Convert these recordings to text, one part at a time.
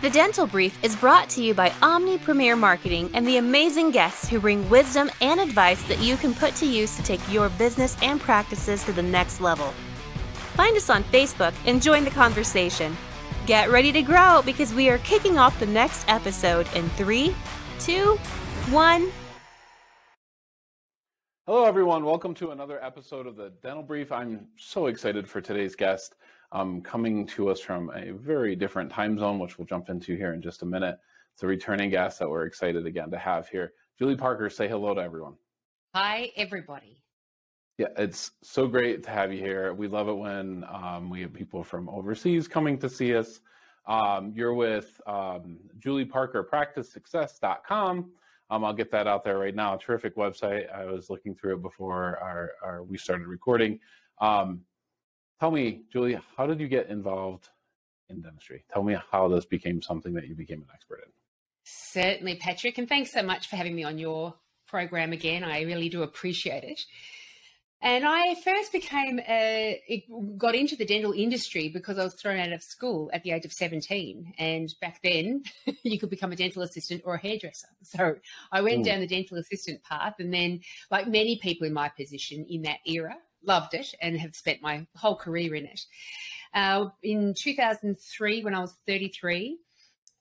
The Dental Brief is brought to you by Omni Premier Marketing and the amazing guests who bring wisdom and advice that you can put to use to take your business and practices to the next level. Find us on Facebook and join the conversation. Get ready to grow because we are kicking off the next episode in 3, 2, 1. Hello, everyone. Welcome to another episode of the Dental Brief. I'm so excited for today's guest. Coming to us from a very different time zone, which we'll jump into here in just a minute. It's a returning guest that we're excited again to have here. Julie Parker, say hello to everyone. Hi, everybody. Yeah, it's so great to have you here. We love it when we have people from overseas coming to see us. You're with Julie Parker, PracticeSuccess.com. I'll get that out there right now. A terrific website. I was looking through it before we started recording. Tell me, Julie, how did you get involved in dentistry? Tell me how this became something that you became an expert in. Certainly, Patrick, and thanks so much for having me on your program again. I really do appreciate it. And I first got into the dental industry because I was thrown out of school at the age of 17. And back then, you could become a dental assistant or a hairdresser. So I went down the dental assistant path, and then, like many people in my position in that era, loved it and have spent my whole career in it. In 2003, when I was 33,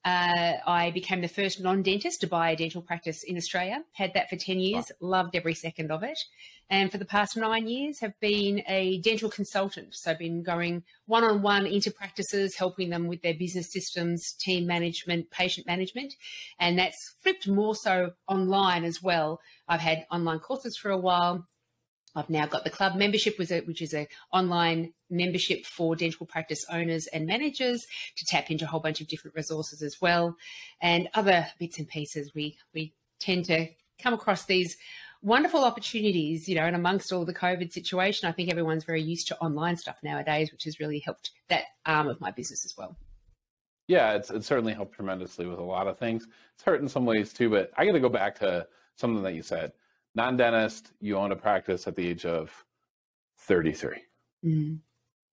I became the first non-dentist to buy a dental practice in Australia. Had that for 10 years, loved every second of it. And for the past 9 years have been a dental consultant. So I've been going one-on-one into practices, helping them with their business systems, team management, patient management. And that's flipped more so online as well. I've had online courses for a while. I've now got the club membership, which is an online membership for dental practice owners and managers to tap into a whole bunch of different resources as well. And other bits and pieces, we tend to come across these wonderful opportunities, and amongst all the COVID situation, I think everyone's very used to online stuff nowadays, which has really helped that arm of my business as well. Yeah, it's certainly helped tremendously with a lot of things. It's hurt in some ways too, but I got to go back to something that you said. Non-dentist, you owned a practice at the age of 33.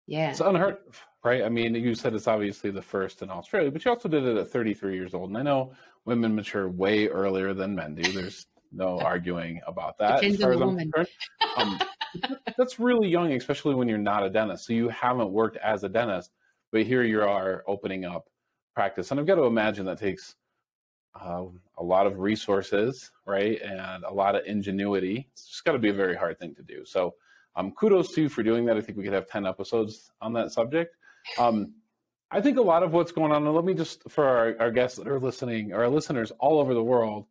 Yeah. It's unheard of, right? I mean, you said it's obviously the first in Australia, but you also did it at 33 years old. And I know women mature way earlier than men do. There's no arguing about that. Depends on the woman. That's really young, especially when you're not a dentist. So you haven't worked as a dentist, but here you are opening up practice. And I've got to imagine that takes a lot of resources, right? And a lot of ingenuity. It's just got to be a very hard thing to do. So kudos to you for doing that. I think we could have 10 episodes on that subject. I think a lot of what's going on, and let me just, for our guests that are listening, or our listeners all over the world,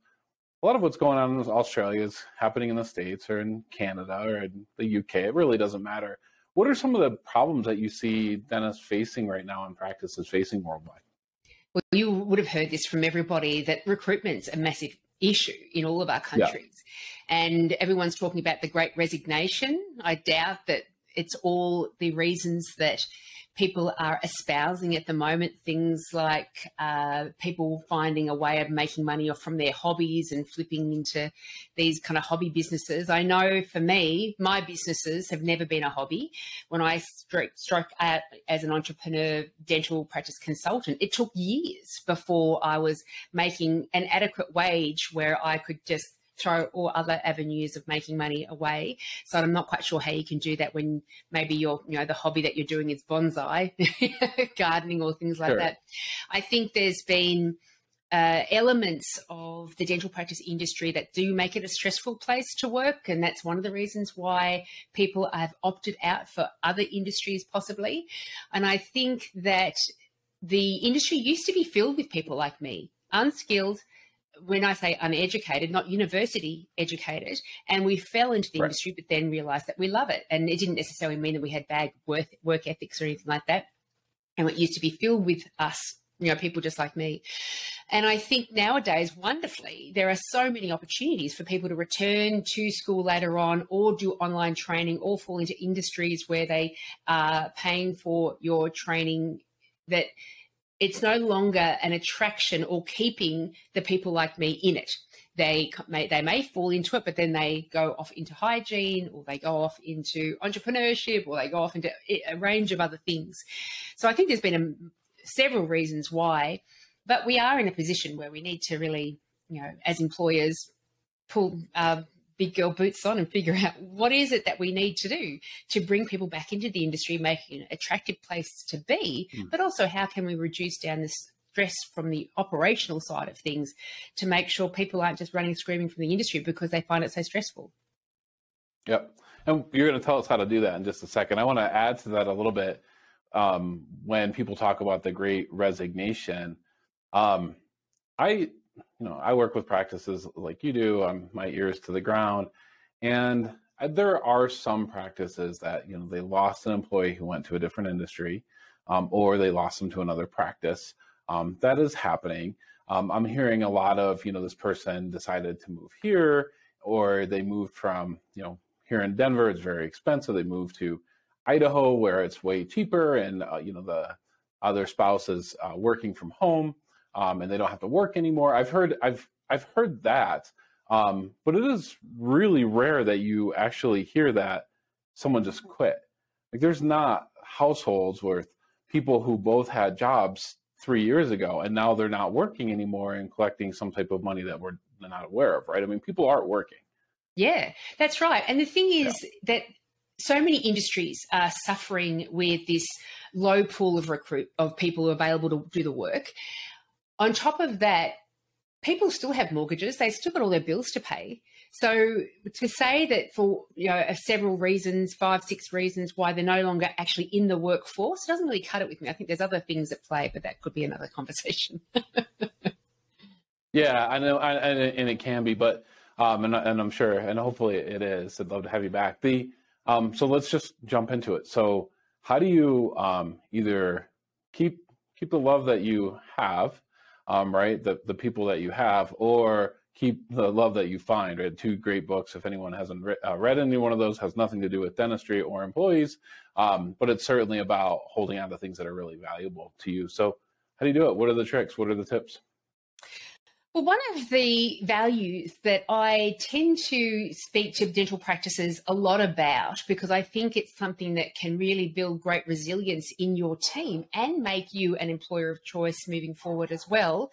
a lot of what's going on in Australia is happening in the States or in Canada or in the UK. It really doesn't matter. What are some of the problems that you see dentists facing right now and practices facing worldwide? Well, you would have heard this from everybody that recruitment's a massive issue in all of our countries. Yeah. And everyone's talking about the Great Resignation. I doubt that it's all the reasons that people are espousing at the moment, things like people finding a way of making money off from their hobbies and flipping into these kind of hobby businesses. I know for me, my businesses have never been a hobby. When I struck out as an entrepreneur dental practice consultant, it took years before I was making an adequate wage where I could just throw all other avenues of making money away. So I'm not quite sure how you can do that when maybe the hobby that you're doing is bonsai, gardening or things like that. I think there's been elements of the dental practice industry that do make it a stressful place to work. And that's one of the reasons why people have opted out for other industries possibly. And I think that the industry used to be filled with people like me, unskilled, when I say uneducated, not university educated, and we fell into the industry, but then realized that we love it. And it didn't necessarily mean that we had bad work ethics or anything like that. And it used to be filled with us, people just like me. And I think nowadays, wonderfully, there are so many opportunities for people to return to school later on or do online training or fall into industries where they are paying for your training, that it's no longer an attraction or keeping the people like me in it. They may fall into it, but then they go off into hygiene, or they go off into entrepreneurship, or they go off into a range of other things. So I think there's been several reasons why But we are in a position where we need to really, as employers, pull big girl boots on and figure out what is it that we need to do to bring people back into the industry, making it an attractive place to be, but also how can we reduce down the stress from the operational side of things to make sure people aren't just running screaming from the industry because they find it so stressful. Yep. And you're going to tell us how to do that in just a second. I want to add to that a little bit. When people talk about the Great Resignation, I work with practices like you do. I'm my ears to the ground, and there are some practices that they lost an employee who went to a different industry, or they lost them to another practice. That is happening. I'm hearing a lot of this person decided to move here, or they moved from here in Denver, it's very expensive. They moved to Idaho where it's way cheaper, and the other spouse is working from home. And they don't have to work anymore. I've heard that, but it is really rare that you actually hear that someone just quit. Like there's not households with people who both had jobs 3 years ago and now they're not working anymore and collecting some type of money that we're not aware of, right? I mean, people aren't working. Yeah, that's right. And the thing is that so many industries are suffering with this low pool of people available to do the work. On top of that, people still have mortgages. They've still got all their bills to pay. So to say that for several reasons, 5, 6 reasons why they're no longer actually in the workforce doesn't really cut it with me. I think there's other things at play, but that could be another conversation. Yeah, I know, and it can be, but and I'm sure, and hopefully it is. I'd love to have you back. So let's just jump into it. So how do you either keep the love that you have, right, the people that you have, or keep the love that you find, right? 2 great books. If anyone hasn't read any one of those, has nothing to do with dentistry or employees, but it's certainly about holding on to things that are really valuable to you. So how do you do it? What are the tricks? What are the tips? Well, one of the values that I tend to speak to dental practices a lot about, because I think it's something that can really build great resilience in your team and make you an employer of choice moving forward as well,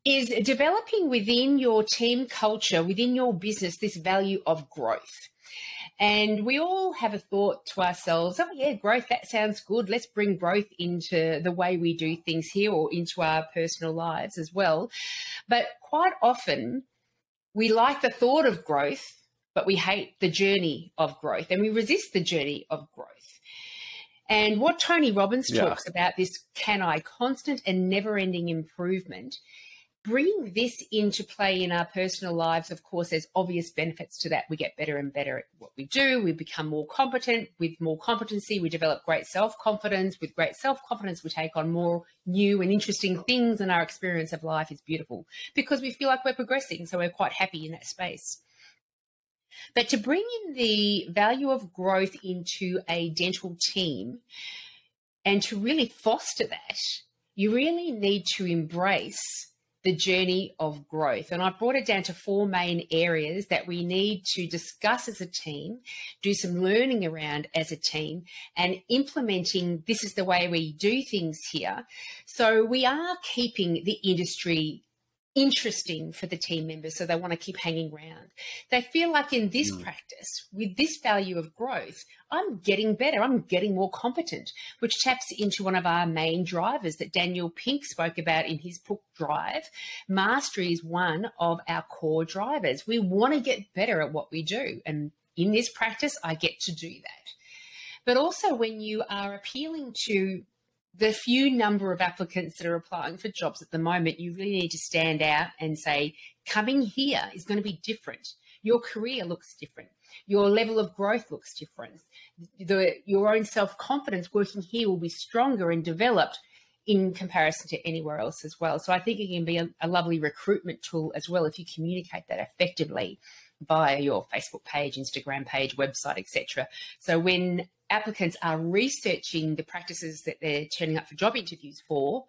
is developing within your team culture, within your business, this value of growth. And we all have a thought to ourselves, oh yeah, growth, that sounds good. Let's bring growth into the way we do things here or into our personal lives as well. But quite often we like the thought of growth, but we hate the journey of growth and we resist the journey of growth. And what Tony Robbins talks about, this constant and never-ending improvement, bringing this into play in our personal lives, of course, there's obvious benefits to that. We get better and better at what we do. We become more competent. With more competency, we develop great self-confidence. With great self-confidence, we take on more new and interesting things, and our experience of life is beautiful because we feel like we're progressing, so we're quite happy in that space. But to bring in the value of growth into a dental team and to really foster that, you really need to embrace the journey of growth. And I've brought it down to 4 main areas that we need to discuss as a team, do some learning around as a team, and implementing this is the way we do things here. So we are keeping the industry interesting for the team members, so they want to keep hanging around. They feel like in this practice, with this value of growth, I'm getting better, I'm getting more competent, which taps into one of our main drivers that Daniel Pink spoke about in his book Drive. Mastery is one of our core drivers. We want to get better at what we do, and in this practice, I get to do that. But also when you are appealing to the few number of applicants that are applying for jobs at the moment, you really need to stand out and say, coming here is going to be different. Your career looks different. Your level of growth looks different. Your own self-confidence working here will be stronger and developed in comparison to anywhere else as well. So I think it can be a lovely recruitment tool as well if you communicate that effectively via your Facebook page, Instagram page, website, etc. So when applicants are researching the practices that they're turning up for job interviews for,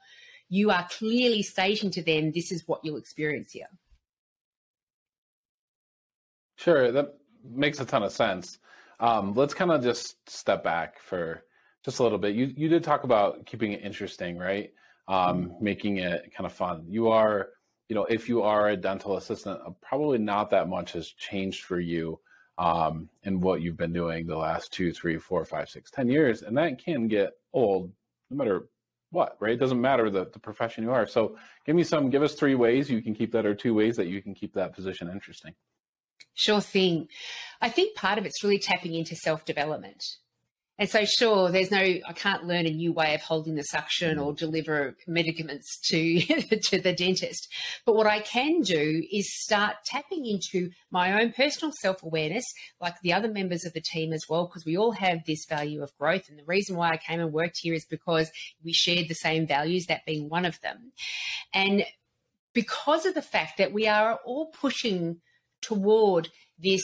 you are clearly stating to them, this is what you'll experience here. Sure, that makes a ton of sense. Let's kind of just step back for just a little bit. You did talk about keeping it interesting, right? making it kind of fun. You are, if you are a dental assistant, probably not that much has changed for you in what you've been doing the last 2, 3, 4, 5, 6, 10 years. And that can get old no matter what, right? It doesn't matter the profession you are. So give us 3 ways you can keep that, or 2 ways that you can keep that position interesting. Sure thing. I think part of it's really tapping into self-development. And so, sure, I can't learn a new way of holding the suction or deliver medicaments to, to the dentist. But what I can do is start tapping into my own personal self-awareness, like the other members of the team as well, because we all have this value of growth. And the reason why I came and worked here is because we shared the same values, that being one of them. And because of the fact that we are all pushing toward this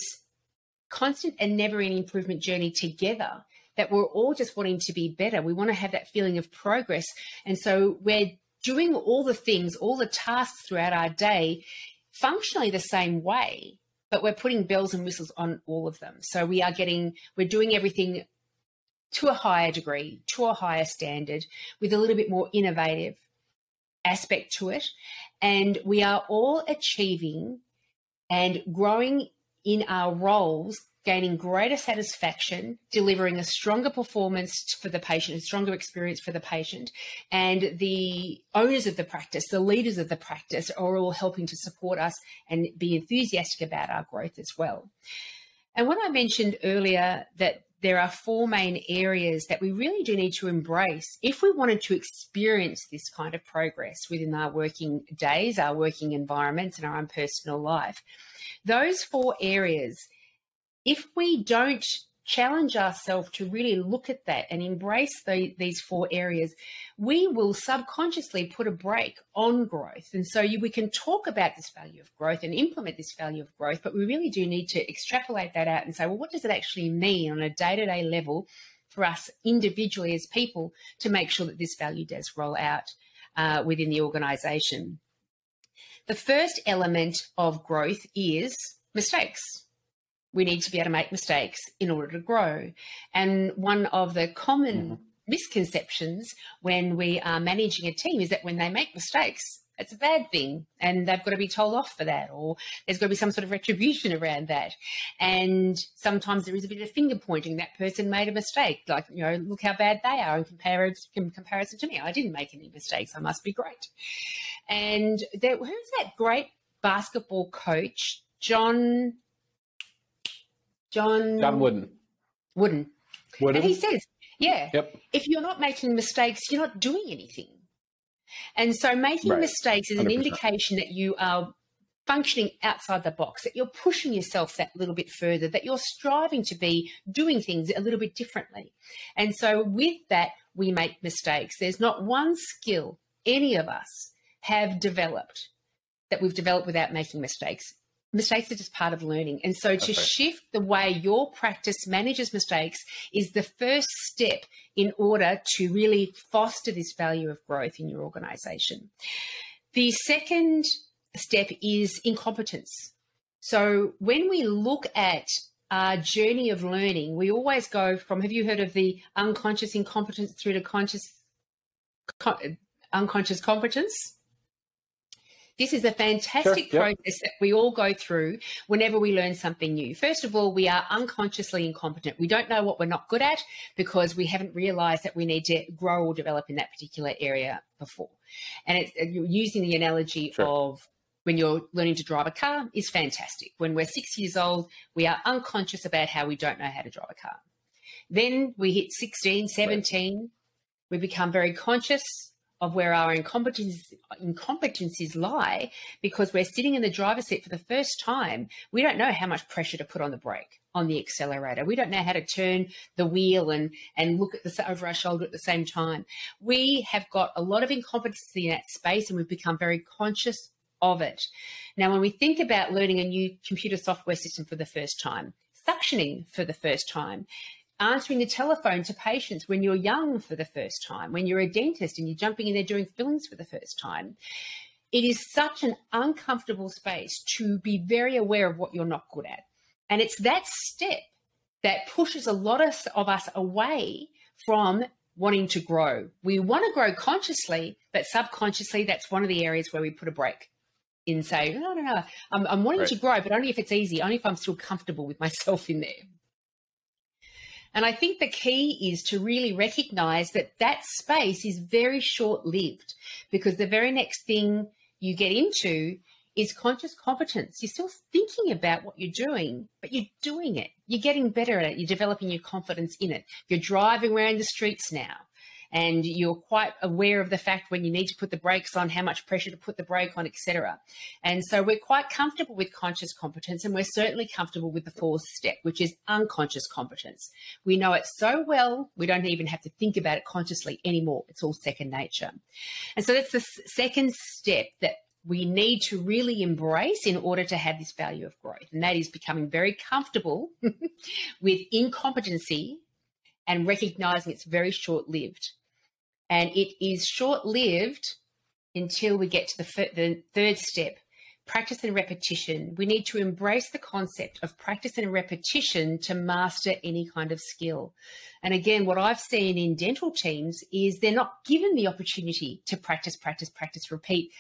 constant and never-ending improvement journey together, that we're all just wanting to be better. We want to have that feeling of progress. And so we're doing all the things, all the tasks throughout our day, functionally the same way, but we're putting bells and whistles on all of them. So we're doing everything to a higher degree, to a higher standard, with a little bit more innovative aspect to it. And we are all achieving and growing in our roles, gaining greater satisfaction, delivering a stronger performance for the patient, a stronger experience for the patient. And the owners of the practice, the leaders of the practice, are all helping to support us and be enthusiastic about our growth as well. And when I mentioned earlier that there are 4 main areas that we really do need to embrace if we wanted to experience this kind of progress within our working days, our working environments, and our own personal life. Those 4 areas, if we don't challenge ourselves to really look at that and embrace these 4 areas, we will subconsciously put a brake on growth. And so we can talk about this value of growth and implement this value of growth, but we really do need to extrapolate that out and say, well, what does it actually mean on a day-to-day level for us individually as people to make sure that this value does roll out within the organisation? The first element of growth is mistakes. We need to be able to make mistakes in order to grow. And one of the common misconceptions when we are managing a team is that when they make mistakes, it's a bad thing and they've got to be told off for that, or there's got to be some sort of retribution around that. And sometimes there is a bit of finger pointing. That person made a mistake, like, look how bad they are in comparison to me. I didn't make any mistakes. I must be great. And who's that great basketball coach, John Wooden. And he says, if you're not making mistakes, you're not doing anything. And so making mistakes is 100%. An indication that you are functioning outside the box, that you're pushing yourself that little bit further, that you're striving to be doing things a little bit differently. And so with that, we make mistakes. There's not one skill any of us have developed that we've developed without making mistakes. Mistakes are just part of learning. And so to shift the way your practice manages mistakes is the first step in order to really foster this value of growth in your organisation. The second step is incompetence. So when we look at our journey of learning, we always go from, have you heard of the unconscious incompetence through to unconscious competence? This is a fantastic process that we all go through whenever we learn something new. First of all, we are unconsciously incompetent. We don't know what we're not good at because we haven't realised that we need to grow or develop in that particular area before. And you're using the analogy of when you're learning to drive a car is fantastic. When we're 6 years old, we are unconscious about how we don't know how to drive a car. Then we hit 16, 17, we become very conscious of where our incompetencies lie because we're sitting in the driver's seat for the first time. We don't know how much pressure to put on the brake, on the accelerator. We don't know how to turn the wheel and look at over our shoulder at the same time. We have got a lot of incompetency in that space and we've become very conscious of it. Now, when we think about learning a new computer software system for the first time, suctioning for the first time, answering the telephone to patients when you're young for the first time, when you're a dentist and you're jumping in there doing fillings for the first time. It is such an uncomfortable space to be very aware of what you're not good at. And it's that step that pushes a lot of us away from wanting to grow. We want to grow consciously, but subconsciously, that's one of the areas where we put a break in, say, no. I'm wanting to grow, but only if it's easy, only if I'm still comfortable with myself in there. And I think the key is to really recognize that that space is very short-lived, because the very next thing you get into is conscious competence. You're still thinking about what you're doing, but you're doing it. You're getting better at it. You're developing your confidence in it. You're driving around the streets now, and you're quite aware of the fact when you need to put the brakes on, how much pressure to put the brake on, etc. And so we're quite comfortable with conscious competence, and we're certainly comfortable with the fourth step, which is unconscious competence. We know it so well, we don't even have to think about it consciously anymore. It's all second nature. And so that's the second step that we need to really embrace in order to have this value of growth. And that is becoming very comfortable with incompetency and recognizing it's very short-lived. And it is short-lived until we get to the third step, practice and repetition. We need to embrace the concept of practice and repetition to master any kind of skill. And again, what I've seen in dental teams is they're not given the opportunity to practice, repeat,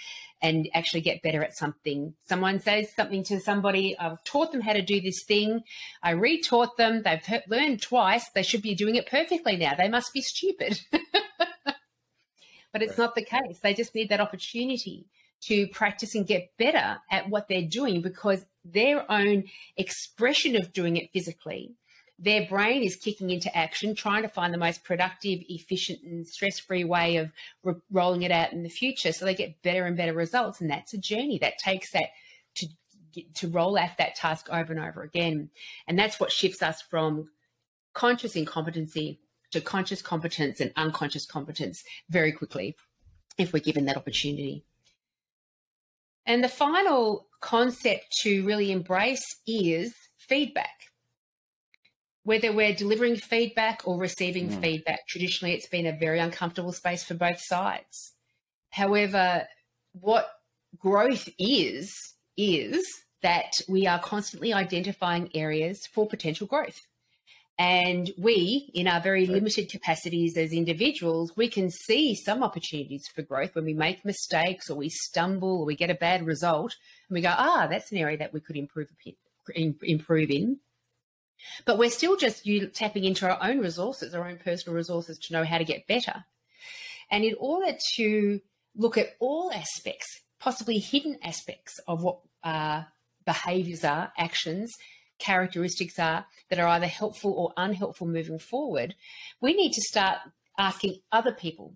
and actually get better at something. Someone says something to somebody, I've taught them how to do this thing, I retaught them, they've learned twice, they should be doing it perfectly now, they must be stupid. But it's not the case. They just need that opportunity to practice and get better at what they're doing, because their own expression of doing it physically, their brain is kicking into action, trying to find the most productive, efficient and stress-free way of rolling it out in the future. So they get better and better results. And that's a journey that takes that to roll out that task over and over again. And that's what shifts us from conscious incompetency to conscious competence and unconscious competence very quickly, if we're given that opportunity. And the final concept to really embrace is feedback. Whether we're delivering feedback or receiving feedback, traditionally it's been a very uncomfortable space for both sides. However, what growth is that we are constantly identifying areas for potential growth. And we, in our very limited capacities as individuals, we can see some opportunities for growth when we make mistakes or we stumble or we get a bad result, and we go, that's an area that we could improve in. But we're still just tapping into our own resources, our own personal resources, to know how to get better. And in order to look at all aspects, possibly hidden aspects of what behaviours are, actions, characteristics are that are either helpful or unhelpful moving forward, we need to start asking other people,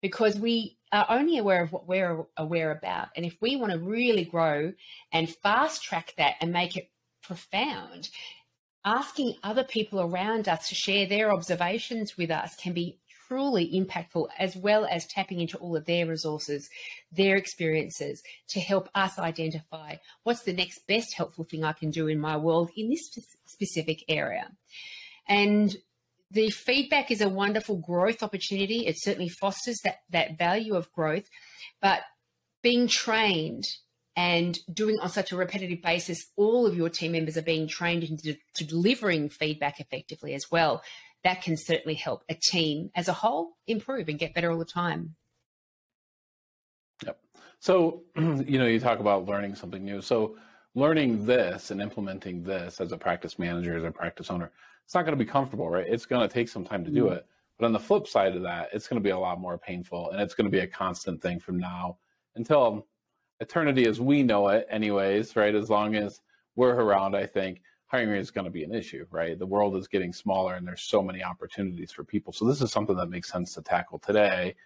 because we are only aware of what we're aware about. And if we want to really grow and fast track that and make it profound, asking other people around us to share their observations with us can be truly impactful, as well as tapping into all of their resources, their experiences, to help us identify what's the next best helpful thing I can do in my world in this specific area. And the feedback is a wonderful growth opportunity. It certainly fosters that value of growth, but being trained and doing on such a repetitive basis, all of your team members are being trained into delivering feedback effectively as well. That can certainly help a team as a whole improve and get better all the time. Yep. So, you talk about learning something new. So learning this and implementing this as a practice manager, as a practice owner, it's not going to be comfortable, right? It's going to take some time to do it. But on the flip side of that, it's going to be a lot more painful, and it's going to be a constant thing from now until eternity as we know it anyways, right? As long as we're around, I think hiring is going to be an issue, right? The world is getting smaller and there's so many opportunities for people. So this is something that makes sense to tackle today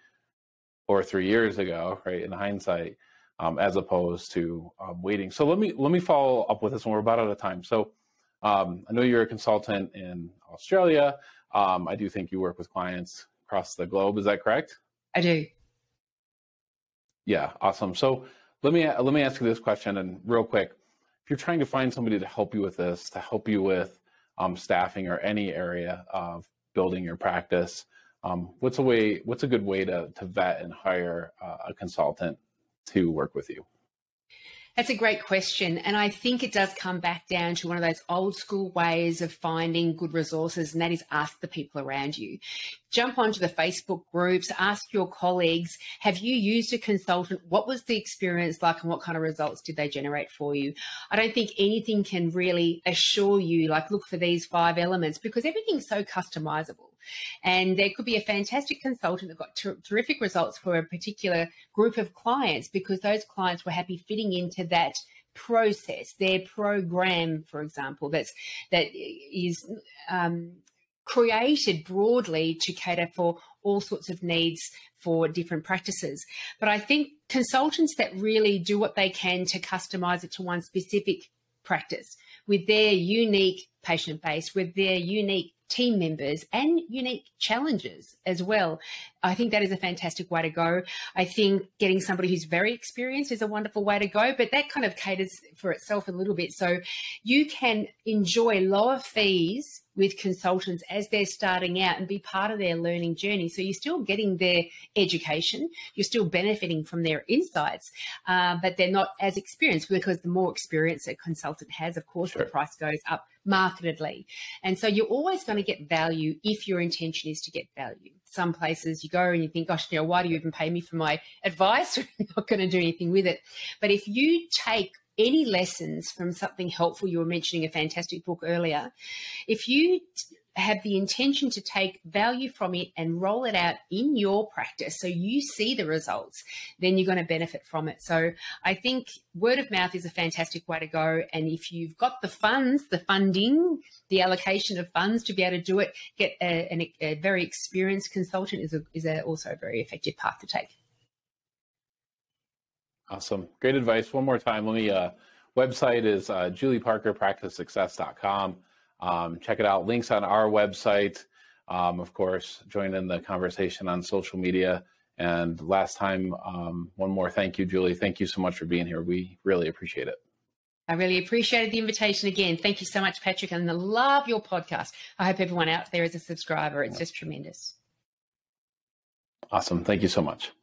or 3 years ago, right? In hindsight, as opposed to waiting. So let me follow up with this, and we're about out of time. So I know you're a consultant in Australia. I do think you work with clients across the globe. Is that correct? I do. Yeah, awesome. So let me ask you this question, and real quick. If you're trying to find somebody to help you with this, to help you with staffing or any area of building your practice, what's a good way to vet and hire a consultant to work with you? That's a great question. And I think it does come back down to one of those old school ways of finding good resources, and that is ask the people around you. Jump onto the Facebook groups, ask your colleagues, have you used a consultant? What was the experience like and what kind of results did they generate for you? I don't think anything can really assure you, like, look for these 5 elements, because everything's so customizable. And there could be a fantastic consultant that got terrific results for a particular group of clients because those clients were happy fitting into that process, their program, for example, that is created broadly to cater for all sorts of needs for different practices. But I think consultants that really do what they can to customize it to one specific practice with their unique patient base, with their unique team members and unique challenges as well. I think that is a fantastic way to go. I think getting somebody who's very experienced is a wonderful way to go, but that kind of caters for itself a little bit. So you can enjoy lower fees with consultants as they're starting out and be part of their learning journey. So you're still getting their education, you're still benefiting from their insights, but they're not as experienced, because the more experience a consultant has, of course, the price goes up markedly. And so you're always going to get value if your intention is to get value. Some places you go and you think, gosh, why do you even pay me for my advice? You're not going to do anything with it. But if you take any lessons from something helpful, you were mentioning a fantastic book earlier, if you have the intention to take value from it and roll it out in your practice so you see the results, then you're going to benefit from it. So I think word of mouth is a fantastic way to go. And if you've got the funds, the funding, the allocation of funds to be able to do it, get a very experienced consultant is also a very effective path to take. Awesome. Great advice. One more time, let me, website is julieparkerpracticesuccess.com. Check it out. Links on our website. Of course, join in the conversation on social media. And last time, one more thank you, Julie. Thank you so much for being here. We really appreciate it. I really appreciated the invitation again. Thank you so much, Patrick. And I love your podcast. I hope everyone out there is a subscriber. It's just tremendous. Awesome. Thank you so much.